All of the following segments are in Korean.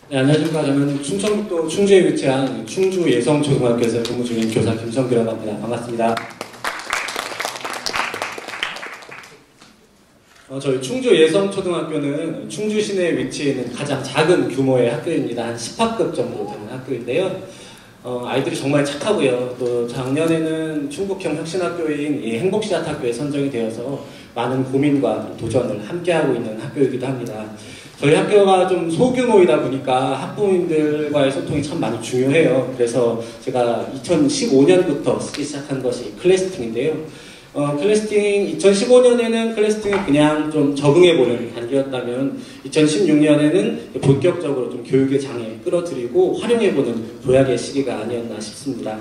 네, 안녕하십니까. 저는 충청북도 충주에 위치한 충주 예성초등학교에서 근무 중인 교사 김성규라고 합니다. 반갑습니다. 저희 충주 예성초등학교는 충주 시내에 위치해 있는 가장 작은 규모의 학교입니다. 한 10학급 정도 되는 학교인데요. 아이들이 정말 착하고요. 또 작년에는 충북형 혁신학교인 이 행복시앗학교에 선정이 되어서 많은 고민과 도전을 함께하고 있는 학교이기도 합니다. 저희 학교가 좀 소규모이다 보니까 학부모님들과의 소통이 참 많이 중요해요. 그래서 제가 2015년부터 쓰기 시작한 것이 클래스팅인데요. 클래스팅 2015년에는 클래스팅을 그냥 좀 적응해보는 단계였다면 2016년에는 본격적으로 좀 교육의 장에 끌어들이고 활용해보는 도약의 시기가 아니었나 싶습니다.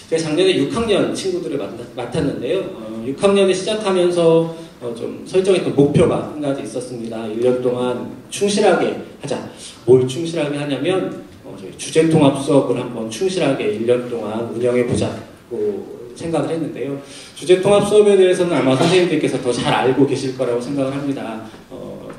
제가 작년에 6학년 친구들을 맡았는데요. 6학년에 시작하면서 좀 설정했던 목표가 한 가지 있었습니다. 1년 동안 충실하게 하자. 뭘 충실하게 하냐면 저희 주제통합 수업을 한번 충실하게 1년 동안 운영해보자고 생각을 했는데요. 주제통합 수업에 대해서는 아마 선생님들께서 더 잘 알고 계실 거라고 생각을 합니다.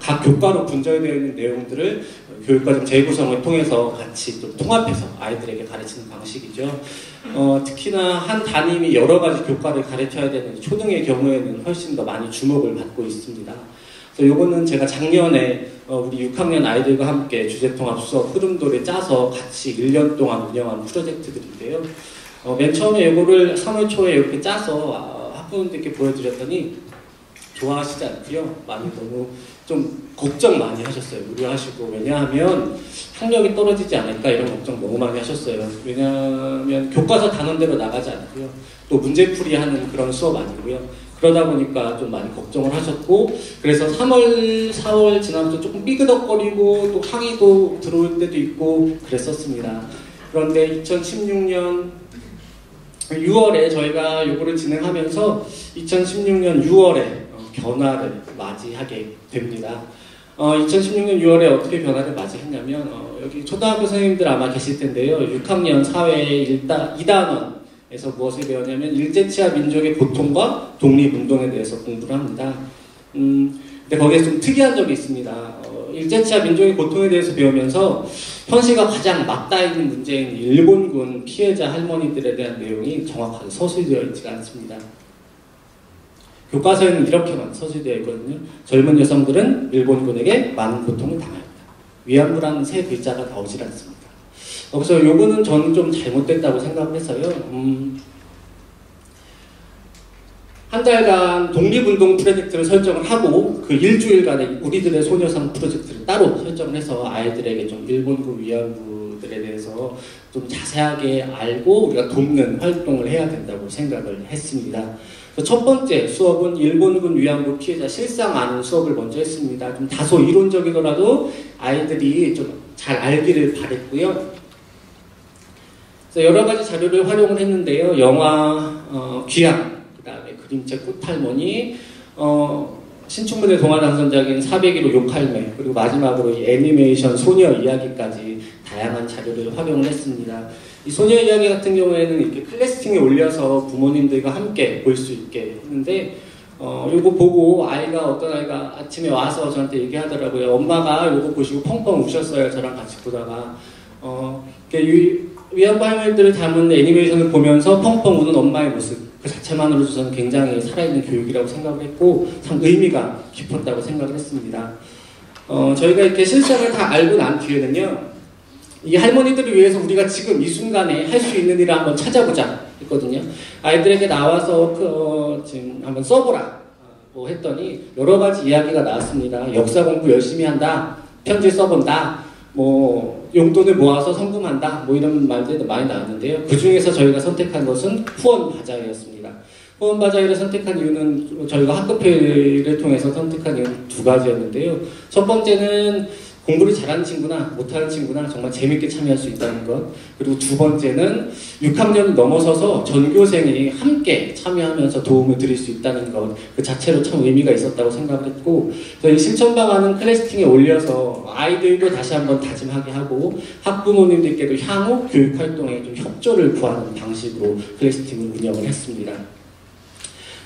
각 교과로 분절되어 있는 내용들을 교육과정 재구성을 통해서 같이 좀 통합해서 아이들에게 가르치는 방식이죠. 특히나 한 담임이 여러 가지 교과를 가르쳐야 되는 초등의 경우에는 훨씬 더 많이 주목을 받고 있습니다. 그래서 요거는 제가 작년에 우리 6학년 아이들과 함께 주제통합 수업 흐름도를 짜서 같이 1년 동안 운영한 프로젝트들인데요. 맨 처음에 이거를 3월 초에 이렇게 짜서 학부모님들께 보여드렸더니 좋아하시지 않고요. 많이 너무 좀 걱정 많이 하셨어요. 우려하시고. 왜냐하면 학력이 떨어지지 않을까 이런 걱정 너무 많이 하셨어요. 왜냐하면 교과서 단원대로 나가지 않고요. 또 문제풀이하는 그런 수업 아니고요. 그러다 보니까 좀 많이 걱정을 하셨고, 그래서 3월, 4월 지나면서 조금 삐그덕거리고 또 항의도 들어올 때도 있고 그랬었습니다. 그런데 2016년 6월에 저희가 요거를 진행하면서 2016년 6월에 변화를 맞이하게 됩니다. 2016년 6월에 어떻게 변화를 맞이했냐면 여기 초등학교 선생님들 아마 계실 텐데요. 6학년 사회 2단원에서 무엇을 배웠냐면 일제치하 민족의 고통과 독립운동에 대해서 공부를 합니다. 근데 거기에 좀 특이한 점이 있습니다. 일제치하 민족의 고통에 대해서 배우면서 현실과 가장 맞닿아 있는 문제인 일본군 피해자 할머니들에 대한 내용이 정확하게 서술되어 있지가 않습니다. 교과서에는 이렇게만 서술되어 있거든요. 젊은 여성들은 일본군에게 많은 고통을 당합니다. 위안부라는 세 글자가 나오질 않습니다. 그래서 요거는 저는 좀 잘못됐다고 생각을 해서요. 한 달간 독립운동 프로젝트를 설정을 하고 그 일주일간의 우리들의 소녀상 프로젝트를 따로 설정을 해서 아이들에게 좀 일본군 위안부들에 대해서 좀 자세하게 알고 우리가 돕는 활동을 해야 된다고 생각을 했습니다. 첫 번째 수업은 일본군 위안부 피해자 실상 아는 수업을 먼저 했습니다. 좀 다소 이론적이더라도 아이들이 좀 잘 알기를 바랬고요. 그래서 여러 가지 자료를 활용을 했는데요. 영화 귀향, 그 다음에 그림책 꽃할머니, 신춘문예 동화당선작인 401호 욕할매, 그리고 마지막으로 이 애니메이션 소녀 이야기까지 다양한 자료를 활용을 했습니다. 이 소녀 이야기 같은 경우에는 이렇게 클래스팅에 올려서 부모님들과 함께 볼 수 있게 했는데, 요거 보고 어떤 아이가 아침에 와서 저한테 얘기하더라고요. 엄마가 요거 보시고 펑펑 우셨어요. 저랑 같이 보다가. 위안부 할머니들을 담은 애니메이션을 보면서 펑펑 우는 엄마의 모습, 그 자체만으로도 저는 굉장히 살아있는 교육이라고 생각을 했고, 참 의미가 깊었다고 생각을 했습니다. 저희가 이렇게 실상을 다 알고 난 뒤에는요, 이 할머니들을 위해서 우리가 지금 이 순간에 할 수 있는 일을 한번 찾아보자 했거든요. 아이들에게 나와서 지금 한번 써보라 뭐 했더니 여러 가지 이야기가 나왔습니다. 역사 공부 열심히 한다, 편지 써본다, 뭐 용돈을 모아서 성금한다, 뭐 이런 말들도 많이 나왔는데요. 그 중에서 저희가 선택한 것은 후원 바자회였습니다. 후원 바자회를 선택한 이유는 저희가 학급회를 통해서 선택한 이유는 두 가지였는데요. 첫 번째는 공부를 잘하는 친구나 못하는 친구나 정말 재밌게 참여할 수 있다는 것, 그리고 두 번째는 6학년을 넘어서서 전교생이 함께 참여하면서 도움을 드릴 수 있다는 것, 그 자체로 참 의미가 있었다고 생각을 했고, 이 실천 방안은 클래스팅에 올려서 아이들도 다시 한번 다짐하게 하고 학부모님들께도 향후 교육활동에 좀 협조를 구하는 방식으로 클래스팅을 운영을 했습니다.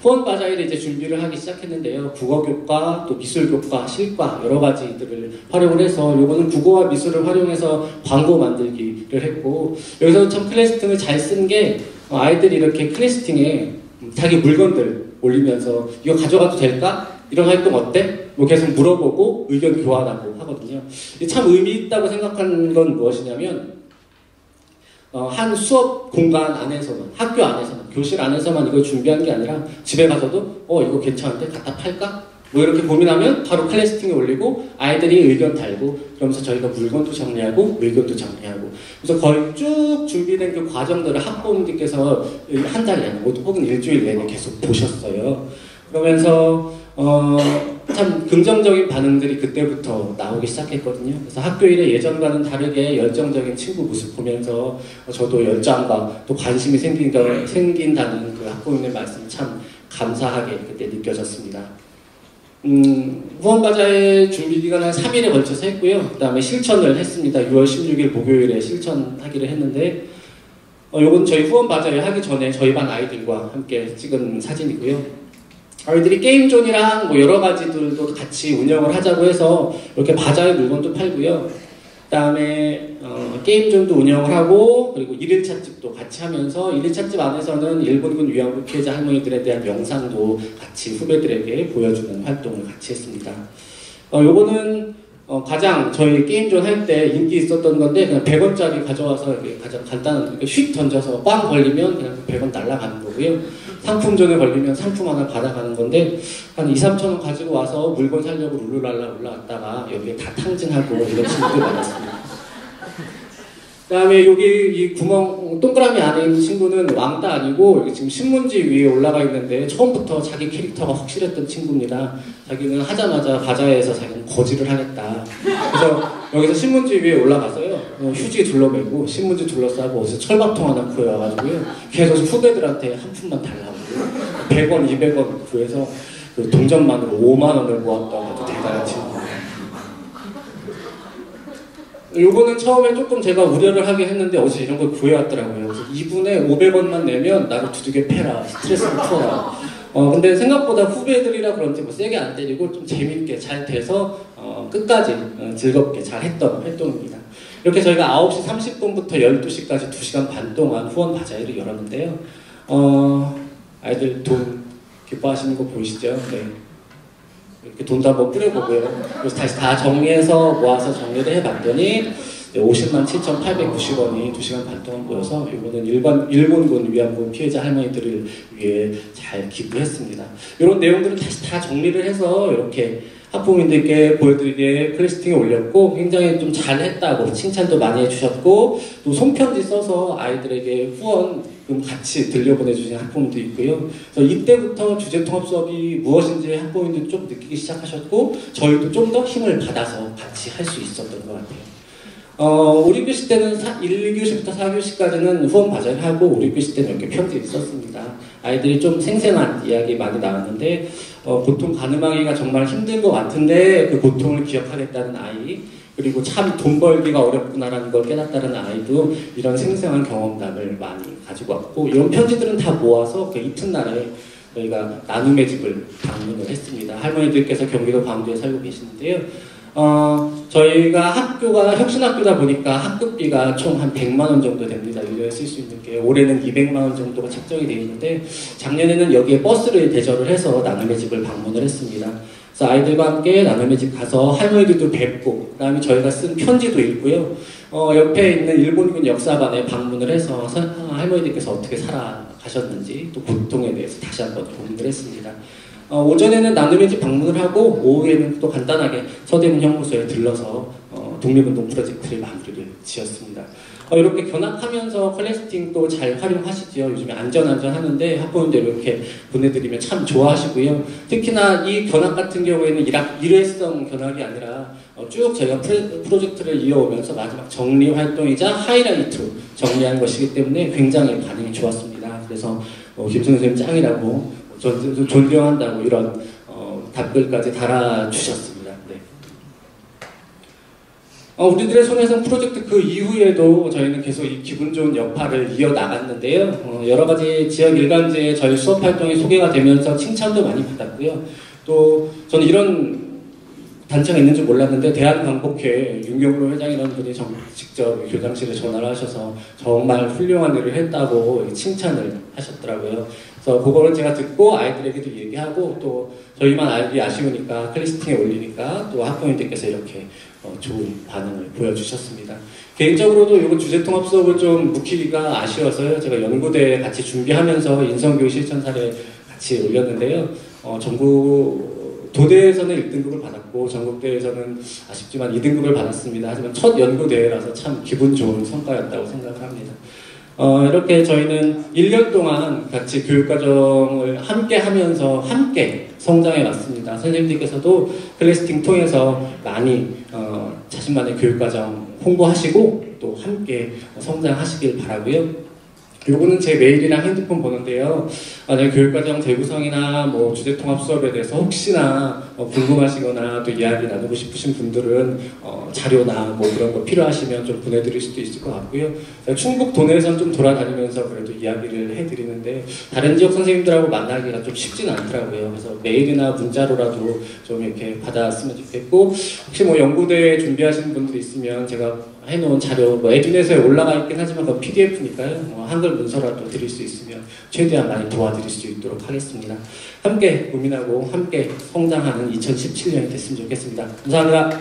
후원바자회를 이제 준비를 하기 시작했는데요. 국어교과, 또 미술교과, 실과 여러 가지들을 활용을 해서 요거는 국어와 미술을 활용해서 광고 만들기를 했고 여기서 참 클래스팅을 잘 쓴 게 아이들이 이렇게 클래스팅에 자기 물건들 올리면서 이거 가져가도 될까? 이런 활동 어때? 뭐 계속 물어보고 의견 교환하고 하거든요. 참 의미 있다고 생각한 건 무엇이냐면 한 수업 공간 안에서만, 학교 안에서만, 교실 안에서만 이걸 준비한 게 아니라 집에 가서도 이거 괜찮은데 갖다 팔까? 뭐 이렇게 고민하면 바로 클래스팅에 올리고 아이들이 의견 달고 그러면서 저희가 물건도 정리하고 의견도 정리하고 그래서 거의 쭉 준비된 그 과정들을 학부모님께서 한 달 내내 혹은 일주일 내내 계속 보셨어요. 그러면서 참 긍정적인 반응들이 그때부터 나오기 시작했거든요. 그래서 학교 일에 예전과는 다르게 열정적인 친구 모습 보면서 저도 열정과 또 관심이 생긴다는 그 학부모님의 말씀 참 감사하게 그때 느껴졌습니다. 후원바자회 준비 기간 한 3일에 걸쳐서 했고요. 그 다음에 실천을 했습니다. 6월 16일 목요일에 실천하기를 했는데 요건 저희 후원바자회 하기 전에 저희 반 아이들과 함께 찍은 사진이고요. 아이들이 게임존이랑 뭐 여러 가지들도 같이 운영을 하자고 해서 이렇게 바자회 물건도 팔고요. 그 다음에 게임존도 운영을 하고 그리고 1일찻집도 같이 하면서 1일찻집 안에서는 일본군 위안부 피해자 할머니들에 대한 영상도 같이 후배들에게 보여주는 활동을 같이 했습니다. 요거는 가장 저희 게임존 할 때 인기 있었던 건데 그냥 100원짜리 가져와서 가장 간단한 이렇게 휙 던져서 꽝 걸리면 그냥 100원 날아가는 거고요. 상품존에 걸리면 상품 하나 받아가는 건데 한 2, 3천원 가지고 와서 물건 사려고 룰루랄라 올라왔다가 여기에 다 탕진하고 이런 친구들 많았습니다. 그 다음에 여기 이 구멍 동그라미 안에 있는 친구는 왕따 아니고 여기 지금 신문지 위에 올라가 있는데 처음부터 자기 캐릭터가 확실했던 친구입니다. 자기는 하자마자 바자회에서 자기는 거지를 하겠다. 그래서 여기서 신문지 위에 올라가서요. 휴지 둘러매고 신문지 둘러싸고 어디서 철밥통 하나 구해와가지고요. 계속 후배들한테 한 푼만 달라고 100원, 200원 구해서 그 동전만으로 5만원을 모았다고 해도 대단한 친구. 요거는 처음에 조금 제가 우려를 하긴 했는데 어제 이런 걸 구해왔더라고요. 그래서 2분에 500원만 내면 나를 두둑에 패라, 스트레스를 풀어라. 근데 생각보다 후배들이라 그런지 뭐 세게 안 때리고 좀 재밌게 잘 돼서 끝까지 즐겁게 잘 했던 활동입니다. 이렇게 저희가 9시 30분부터 12시까지 2시간 반 동안 후원 바자회를 열었는데요. 아이들 돈 기뻐하시는 거 보이시죠? 네. 이렇게 돈도 한번 뿌려보고요. 그래서 다시 다 정리해서 모아서 정리를 해봤더니 507,890원이 2시간 반 동안 모여서 이거는 일본군 위안부 피해자 할머니들을 위해 잘 기부했습니다. 이런 내용들은 다시 다 정리를 해서 이렇게 학부모님들께 보여드리게 클래스팅에 올렸고 굉장히 좀 잘했다고 칭찬도 많이 해주셨고 또 손편지 써서 아이들에게 후원금 같이 들려보내주신 학부모님도 있고요. 그래서 이때부터 주제통합 수업이 무엇인지 학부모님들이 좀 느끼기 시작하셨고 저희도 좀 더 힘을 받아서 같이 할 수 있었던 것 같아요. 우리 교시 때는 1, 2교시부터 4교시까지는 후원 바자회를 하고 우리 교시 때는 이렇게 편지를 썼습니다. 아이들이 좀 생생한 이야기 많이 나왔는데 보통 가늠하기가 정말 힘든 것 같은데 그 고통을 기억하겠다는 아이 그리고 참 돈 벌기가 어렵구나라는 걸 깨닫다는 아이도 이런 생생한 경험담을 많이 가지고 왔고 이런 편지들은 다 모아서 그 이튿날에 저희가 나눔의 집을 방문을 했습니다. 할머니들께서 경기도 광주에 살고 계시는데요. 저희가 학교가 혁신학교다 보니까 학급비가 총 한 100만원 정도 됩니다. 1년에 쓸 수 있는 게 올해는 200만원 정도가 책정이 되어 있는데 작년에는 여기에 버스를 대절을 해서 나눔의 집을 방문을 했습니다. 그래서 아이들과 함께 나눔의 집 가서 할머니들도 뵙고 그 다음에 저희가 쓴 편지도 읽고요. 옆에 있는 일본군 역사관에 방문을 해서 할머니들께서 어떻게 살아가셨는지 또 고통에 대해서 다시 한번 고민을 했습니다. 오전에는 나눔의 집 방문을 하고 오후에는 또 간단하게 서대문 형무소에 들러서 독립운동 프로젝트를 마무리를 지었습니다. 이렇게 견학하면서 클래스팅도 잘 활용하시죠. 요즘에 안전 하는데 학부모님들 이렇게 보내드리면 참 좋아하시고요. 특히나 이 견학 같은 경우에는 일회성 견학이 아니라 쭉 저희가 프로젝트를 이어오면서 마지막 정리 활동이자 하이라이트로 정리한 것이기 때문에 굉장히 반응이 좋았습니다. 그래서 김승우 선생님 짱이라고 존경한다고 이런 답글까지 달아주셨습니다. 네. 우리들의 손에선 프로젝트 그 이후에도 저희는 계속 이 기분 좋은 역할을 이어나갔는데요. 여러 가지 지역 일간지에 저희 수업 활동이 소개가 되면서 칭찬도 많이 받았고요. 또 저는 이런 단체가 있는 줄 몰랐는데 대한광복회 윤경로 회장이라는 분이 직접 교장실에 전화를 하셔서 정말 훌륭한 일을 했다고 칭찬을 하셨더라고요. 그래서 그거를 제가 듣고 아이들에게도 얘기하고 또 저희만 알기 아쉬우니까 클래스팅에 올리니까 또 학부모님들께서 이렇게 좋은 반응을 보여주셨습니다. 개인적으로도 이번 주제통합 수업을 좀 묵히기가 아쉬워서요. 제가 연구대에 같이 준비하면서 인성교육 실천 사례 같이 올렸는데요. 전국 도대에서는 1등급을 받았고 전국대회에서는 아쉽지만 2등급을 받았습니다. 하지만 첫 연구대회라서 참 기분 좋은 성과였다고 생각을 합니다. 이렇게 저희는 1년 동안 같이 교육과정을 함께 하면서 함께 성장해 왔습니다. 선생님들께서도 클래스팅 통해서 많이 자신만의 교육과정 홍보하시고 또 함께 성장하시길 바라고요. 요거는 제 메일이랑 핸드폰 번호인데요. 만약에 교육과정 재구성이나 뭐 주제통합 수업에 대해서 혹시나 궁금하시거나 또 이야기 나누고 싶으신 분들은 자료나 뭐 그런 거 필요하시면 좀 보내드릴 수도 있을 것 같고요. 충북 도내에선 좀 돌아다니면서 그래도 이야기를 해드리는데 다른 지역 선생님들하고 만나기가 좀 쉽지는 않더라고요. 그래서 메일이나 문자로라도 좀 이렇게 받았으면 좋겠고 혹시 뭐 연구대회 준비하시는 분들이 있으면 제가 해놓은 자료, 뭐 에듀넷에 올라가 있긴 하지만 그건 PDF니까요. 한글 문서라도 드릴 수 있으면 최대한 많이 도와드릴 수 있도록 하겠습니다. 함께 고민하고 함께 성장하는 2017년이 됐으면 좋겠습니다. 감사합니다.